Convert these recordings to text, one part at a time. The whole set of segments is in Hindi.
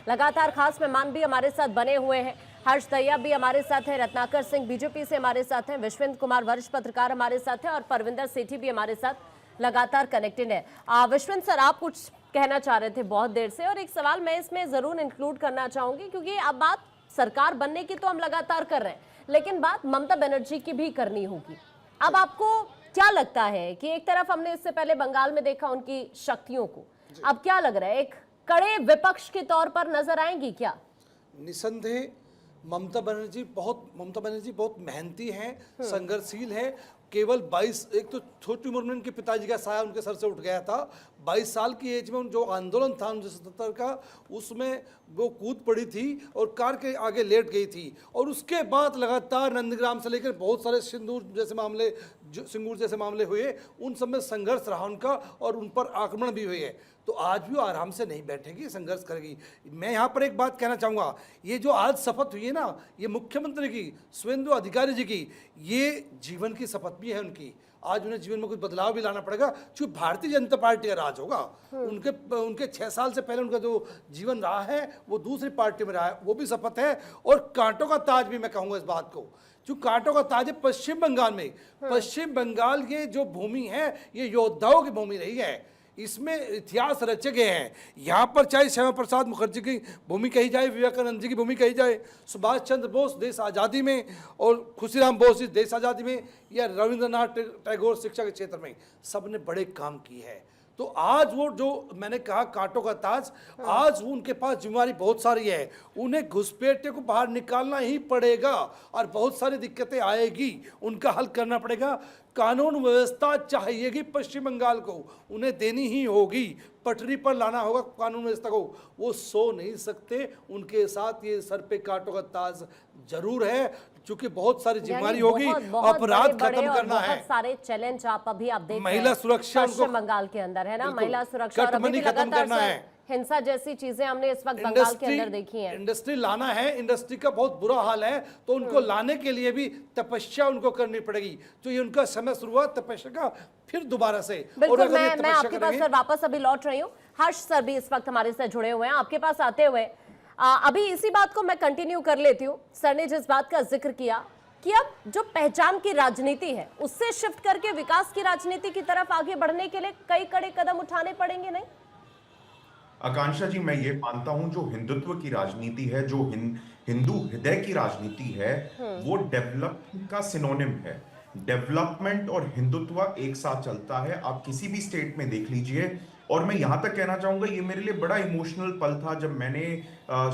लगातार खास मेहमान भी हमारे साथ बने हुए हैं। हर्ष दहिया भी हमारे साथ है, रत्नाकर सिंह बीजेपी से हमारे साथ हैं, विश्वेंद्र कुमार वरिष्ठ पत्रकार हमारे साथ हैं और परविंदर सेठी भी हमारे साथ लगातार कनेक्टेड है। विश्वेंद्र सर, आप कुछ कहना चाह रहे थे बहुत देर से, और एक सवाल मैं इसमें जरूर इंक्लूड करना चाहूंगी, क्योंकि अब बात सरकार बनने की तो हम लगातार कर रहे हैं, लेकिन बात ममता बनर्जी की भी करनी होगी। अब आपको क्या लगता है कि एक तरफ हमने इससे पहले बंगाल में देखा उनकी शक्तियों को, अब क्या लग रहा है, एक कड़े विपक्ष के तौर पर नजर आएंगी क्या? निसंदेह ममता बनर्जी बहुत मेहनती हैं, संघर्षशील है। केवल 22, एक तो छोटी उम्र में उनके पिताजी का साया उनके सर से उठ गया था। 22 साल की एज में जो आंदोलन था 1977 का, उसमें वो कूद पड़ी थी और कार के आगे लेट गई थी। और उसके बाद लगातार नंदग्राम से लेकर बहुत सारे सिंगूर जैसे मामले हुए, उन सब में संघर्ष रहा उनका और उन पर आक्रमण भी हुए हैं। तो आज भी वो आराम से नहीं बैठेगी, संघर्ष करेगी। मैं यहाँ पर एक बात कहना चाहूँगा, ये जो आज शपथ हुई है ना, ये मुख्यमंत्री की, शुवेंदु अधिकारी जी की, ये जीवन की शपथ भी है उनकी। आज उन्हें जीवन में कुछ बदलाव भी लाना पड़ेगा, क्योंकि भारतीय जनता पार्टी का राज होगा। उनके 6 साल से पहले उनका जो जीवन रहा है वो दूसरी पार्टी में रहा है, वो भी शपथ है। और कांटों का ताज भी मैं कहूँगा इस बात को, जो कांटों का ताज है पश्चिम बंगाल में। पश्चिम बंगाल ये जो भूमि है, ये योद्धाओं की भूमि रही है, इसमें इतिहास रचे गए हैं। यहाँ पर चाहे श्यामा प्रसाद मुखर्जी की भूमि कही जाए, विवेकानंद जी की भूमि कही जाए, सुभाष चंद्र बोस देश आज़ादी में और खुशीराम बोस जी देश आज़ादी में, या रविंद्रनाथ टैगोर शिक्षा के क्षेत्र में, सब ने बड़े काम किए हैं। तो आज वो जो मैंने कहा कांटों का ताज, आज उनके पास जिम्मेदारी बहुत सारी है। उन्हें घुसपैठियों को बाहर निकालना ही पड़ेगा और बहुत सारी दिक्कतें आएगी, उनका हल करना पड़ेगा। कानून व्यवस्था चाहिएगी पश्चिम बंगाल को, उन्हें देनी ही होगी, पटरी पर लाना होगा कानून व्यवस्था को। वो सो नहीं सकते, उनके साथ ये सर पे कांटों का ताज जरूर है, क्योंकि बहुत सारी जिम्मेदारी होगी, अपराध खत्म करना है, बहुत सारे चैलेंज आप देख महिला सुरक्षा पश्चिम बंगाल के अंदर है ना, महिला सुरक्षा, और अभी भी खत्म करना है, हिंसा जैसी चीजें हमने इस वक्त बंगाल के अंदर देखी हैं। इंडस्ट्री लाना है, इंडस्ट्री का बहुत बुरा हाल है, तो उनको लाने के लिए भी तपस्या उनको करनी पड़ेगी। तो ये उनका समय शुरू हुआ तपस्या का, फिर दोबारा से। बिल्कुल, मैं आपके पास सर वापस अभी लौट रही हूँ। हर्ष सर भी इस वक्त हमारे साथ जुड़े हुए हैं। आपके पास आते हुए अभी इसी बात को मैं कंटिन्यू कर लेती हूँ। सर ने जिस बात का जिक्र किया कि अब जो पहचान की राजनीति है, उससे शिफ्ट करके विकास की राजनीति की तरफ आगे बढ़ने के लिए कई कड़े कदम उठाने पड़ेंगे, नहीं? आकांक्षा जी, मैं ये मानता हूं जो हिंदुत्व की राजनीति है, जो हिंदू हृदय की राजनीति है, वो डेवलपमेंट का सिनोनिम है। डेवलपमेंट और हिंदुत्व एक साथ चलता है, आप किसी भी स्टेट में देख लीजिए। और मैं यहां तक कहना चाहूंगा, ये मेरे लिए बड़ा इमोशनल पल था जब मैंने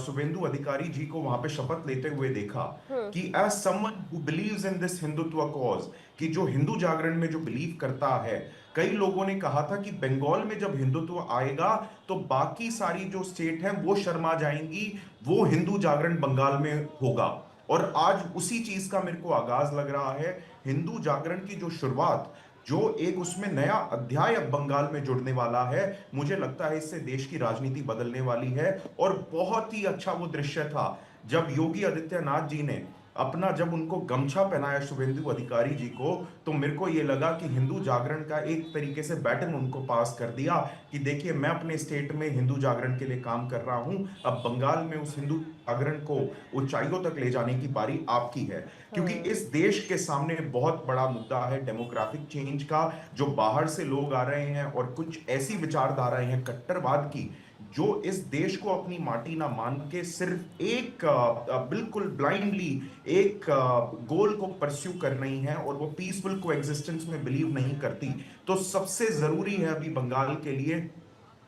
शुवेंदु अधिकारी जी को वहां पे शपथ लेते हुए देखा कि as someone who believes in this Hindutva cause, कि जो हिंदू जागरण में जो बिलीव करता है, कई लोगों ने कहा था कि बंगाल में जब हिंदुत्व आएगा तो बाकी सारी जो स्टेट है वो शर्मा जाएंगी, वो हिंदू जागरण बंगाल में होगा। और आज उसी चीज का मेरे को आगाज लग रहा है। हिंदू जागरण की जो शुरुआत, जो एक उसमें नया अध्याय अब बंगाल में जुड़ने वाला है, मुझे लगता है इससे देश की राजनीति बदलने वाली है। और बहुत ही अच्छा वो दृश्य था जब योगी आदित्यनाथ जी ने जब उनको गमछा पहनाया शुवेंदु अधिकारी जी को, तो मेरे को ये लगा कि हिंदू जागरण का एक तरीके से बैटन उनको पास कर दिया कि देखिए, मैं अपने स्टेट में हिंदू जागरण के लिए काम कर रहा हूं, अब बंगाल में उस हिंदू जागरण को ऊंचाइयों तक ले जाने की बारी आपकी है। क्योंकि इस देश के सामने बहुत बड़ा मुद्दा है डेमोग्राफिक चेंज का, जो बाहर से लोग आ रहे हैं और कुछ ऐसी विचारधाराएं हैं कट्टरवाद की, जो इस देश को अपनी माटी ना मान के सिर्फ एक बिल्कुल ब्लाइंडली एक गोल को परस्यू कर रही हैं, और वो पीसफुल कोएग्जिस्टेंस में बिलीव नहीं करती। तो सबसे जरूरी है अभी बंगाल के लिए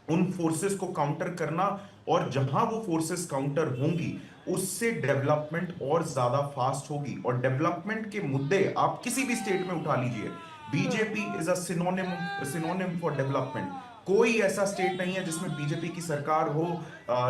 उन फोर्सेस को काउंटर करना, और जहां वो फोर्सेस काउंटर होंगी उससे डेवलपमेंट और ज्यादा फास्ट होगी। और डेवलपमेंट के मुद्दे आप किसी भी स्टेट में उठा लीजिए, BJP is a synonym for development. कोई ऐसा स्टेट नहीं है जिसमें बीजेपी की सरकार हो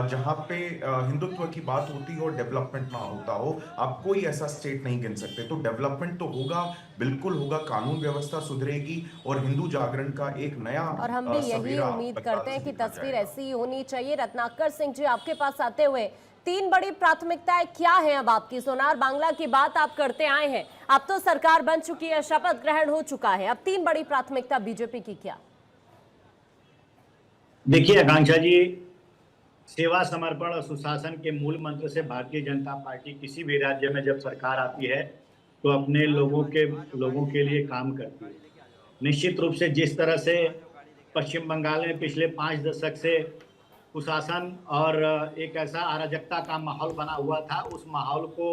जहां पे हिंदुत्व की बात होती हो, डेवलपमेंट ना होता हो। आप कोई ऐसा स्टेट नहीं गिन सकते। तो डेवलपमेंट तो होगा, बिल्कुल होगा, कानून व्यवस्था सुधरेगी और हिंदू जागरण का एक नया, और हम भी यही उम्मीद करते हैं कि तस्वीर ऐसी ही होनी चाहिए। रत्नाकर सिंह जी, आपके पास आते हुए 3 बड़ी प्राथमिकताएं क्या है अब आपकी? सोनार बांग्ला की बात आप करते आए हैं, अब तो सरकार बन चुकी है, शपथ ग्रहण हो चुका है, अब 3 बड़ी प्राथमिकता बीजेपी की क्या? देखिए आकांक्षा जी, सेवा, समर्पण और सुशासन के मूल मंत्र से भारतीय जनता पार्टी किसी भी राज्य में जब सरकार आती है तो अपने लोगों के लिए काम करती है। निश्चित रूप से जिस तरह से पश्चिम बंगाल में पिछले 5 दशक से कुशासन और एक ऐसा अराजकता का माहौल बना हुआ था, उस माहौल को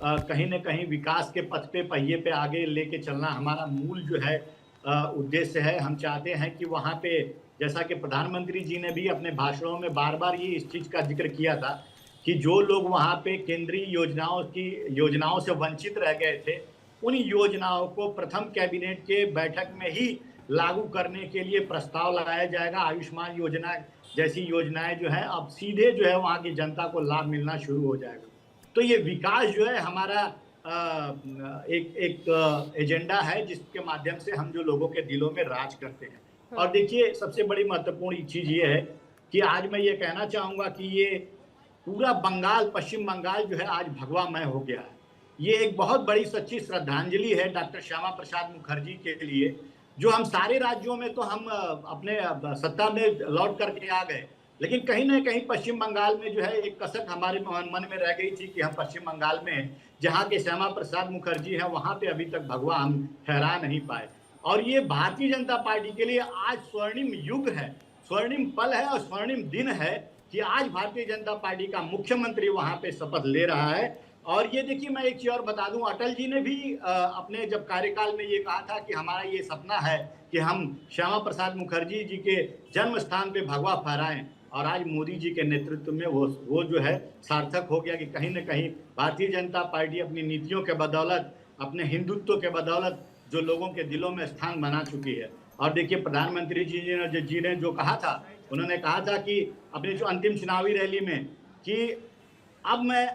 कहीं न कहीं विकास के पथ पे पहिए पे आगे लेके चलना हमारा मूल जो है उद्देश्य है। हम चाहते हैं कि वहाँ पे, जैसा कि प्रधानमंत्री जी ने भी अपने भाषणों में बार बार ये इस चीज़ का जिक्र किया था कि जो लोग वहाँ पे केंद्रीय योजनाओं से वंचित रह गए थे, उन योजनाओं को प्रथम कैबिनेट के बैठक में ही लागू करने के लिए प्रस्ताव लगाया जाएगा। आयुष्मान योजना जैसी योजनाएं जो है अब सीधे जो है वहाँ की जनता को लाभ मिलना शुरू हो जाएगा। तो ये विकास जो है हमारा एक एजेंडा है जिसके माध्यम से हम जो लोगों के दिलों में राज करते हैं। और देखिए, सबसे बड़ी महत्वपूर्ण चीज़ ये है कि आज मैं ये कहना चाहूँगा कि ये पूरा बंगाल, पश्चिम बंगाल जो है आज भगवामय हो गया है। ये एक बहुत बड़ी सच्ची श्रद्धांजलि है डॉक्टर श्यामा प्रसाद मुखर्जी के लिए, जो हम सारे राज्यों में तो हम अपने सत्ता में लौट करके आ गए, लेकिन कहीं ना कहीं पश्चिम बंगाल में जो है एक कसक हमारे मन में रह गई थी कि हम पश्चिम बंगाल में जहाँ के श्यामा प्रसाद मुखर्जी हैं वहाँ पे अभी तक भगवा हम ठहरा नहीं पाए। और ये भारतीय जनता पार्टी के लिए आज स्वर्णिम युग है, स्वर्णिम पल है और स्वर्णिम दिन है कि आज भारतीय जनता पार्टी का मुख्यमंत्री वहाँ पे शपथ ले रहा है। और ये देखिए, मैं एक चीज़ और बता दूं, अटल जी ने भी अपने जब कार्यकाल में ये कहा था कि हमारा ये सपना है कि हम श्यामा प्रसाद मुखर्जी जी के जन्म स्थान पे भगवा फहराएं। और आज मोदी जी के नेतृत्व में वो जो है सार्थक हो गया कि कहीं ना कहीं भारतीय जनता पार्टी अपनी नीतियों के बदौलत, अपने हिंदुत्व के बदौलत जो लोगों के दिलों में स्थान बना चुकी है। और देखिए, प्रधानमंत्री जी ने जो कहा था, उन्होंने कहा था कि अपनी जो अंतिम चुनावी रैली में कि अब मैं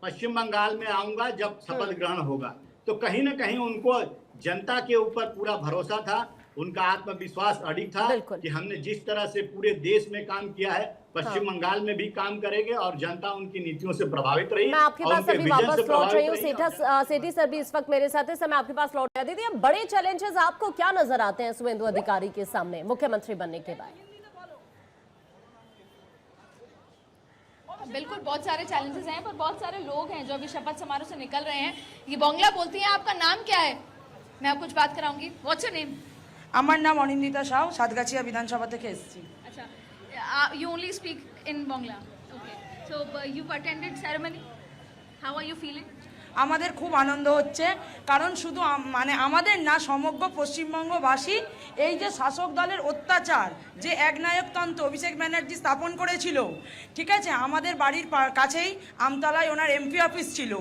पश्चिम बंगाल में आऊंगा जब शपथ ग्रहण होगा। तो कहीं ना कहीं उनको जनता के ऊपर पूरा भरोसा था, उनका आत्मविश्वास अडिग था कि हमने जिस तरह से पूरे देश में काम किया है, पश्चिम बंगाल में भी काम करेंगे और जनता उनकी नीतियों से प्रभावित रही। मैं आपके पास अभी वापस लौट रही हूँ। सेठी सर भी इस वक्त मेरे साथ है। सर, मैं आपके पास लौट रही थी। बड़े चैलेंजेस आपको क्या नजर आते हैं शुभेंदु अधिकारी के सामने मुख्यमंत्री बनने के बाद? बिल्कुल, बहुत सारे चैलेंजेस हैं, पर बहुत सारे लोग हैं जो अभी शपथ समारोह से निकल रहे हैं। ये बांग्ला बोलती हैं। आपका नाम क्या है? मैं आपको कुछ बात कराऊंगी। What's your name? আমার নাম অনিন্দিতা সাউ, সাতগাছিয়া বিধানসভা থেকে এসেছি। अच्छा, you only speak in Bangla. Okay. So you've attended ceremony. How are you feeling? আমাদের খুব আনন্দ হচ্ছে, কারণ শুধু মানে আমাদের না, সমগ্র পশ্চিমবঙ্গবাসী এই যে শাসক দলের অত্যাচার, যে একনায়কতন্ত্র অভিষেক ব্যানার্জি স্থাপন করেছিল, ঠিক আছে, আমাদের বাড়ির কাছেই আমতলায় ওনার এমপি অফিস ছিল।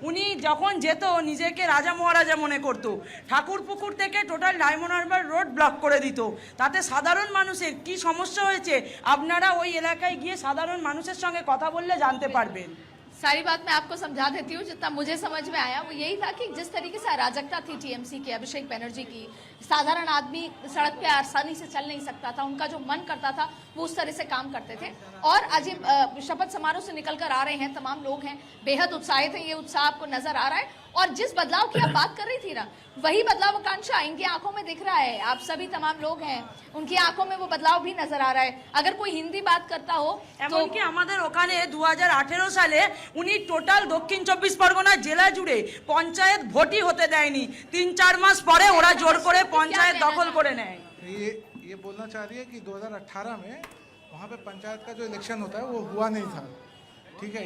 উনি যখন যেত নিজেকে রাজা মহারাজা মনে করতো। ঠাকুরপুকুর থেকে total diamond Harbour road block করে দিত। তাতে সাধারণ মানুষের কি সমস্যা হয়েছে আপনারা ওই এলাকায় গিয়ে সাধারণ মানুষের সঙ্গে কথা বললে জানতে পারবেন। सारी बात मैं आपको समझा देती हूँ। जितना मुझे समझ में आया वो यही था कि जिस तरीके से अराजकता थी टीएमसी के, अभिषेक बनर्जी की, साधारण आदमी सड़क पे आसानी से चल नहीं सकता था, उनका जो मन करता था वो उस तरह से काम करते थे। और आज ये शपथ समारोह से निकल कर आ रहे हैं, तमाम लोग हैं बेहद उत्साहित हैं। ये उत्साह आपको नजर आ रहा है। और जिस बदलाव की आप बात कर रही थी ना, वही बदलाव आकांक्षा इनकी आंखों में दिख रहा है। आप सभी तमाम लोग हैं, उनकी आंखों में वो बदलाव भी नजर आ रहा है। अगर कोई हिंदी बात करता हो तो এমনকি আমাদের ওখানে 2018 সালে উনি টোটাল দক্ষিণ 24 পরগনা জেলা জুড়ে পঞ্চায়েত ভোটই হতে দেয়নি। 3-4 মাস পরে ওরা জোর করে পঞ্চায়েত দখল করে নেয়। ये बोलना चाह रही है कि 2018 में वहाँ पे पंचायत का जो इलेक्शन होता है वो हुआ नहीं था, ठीक है।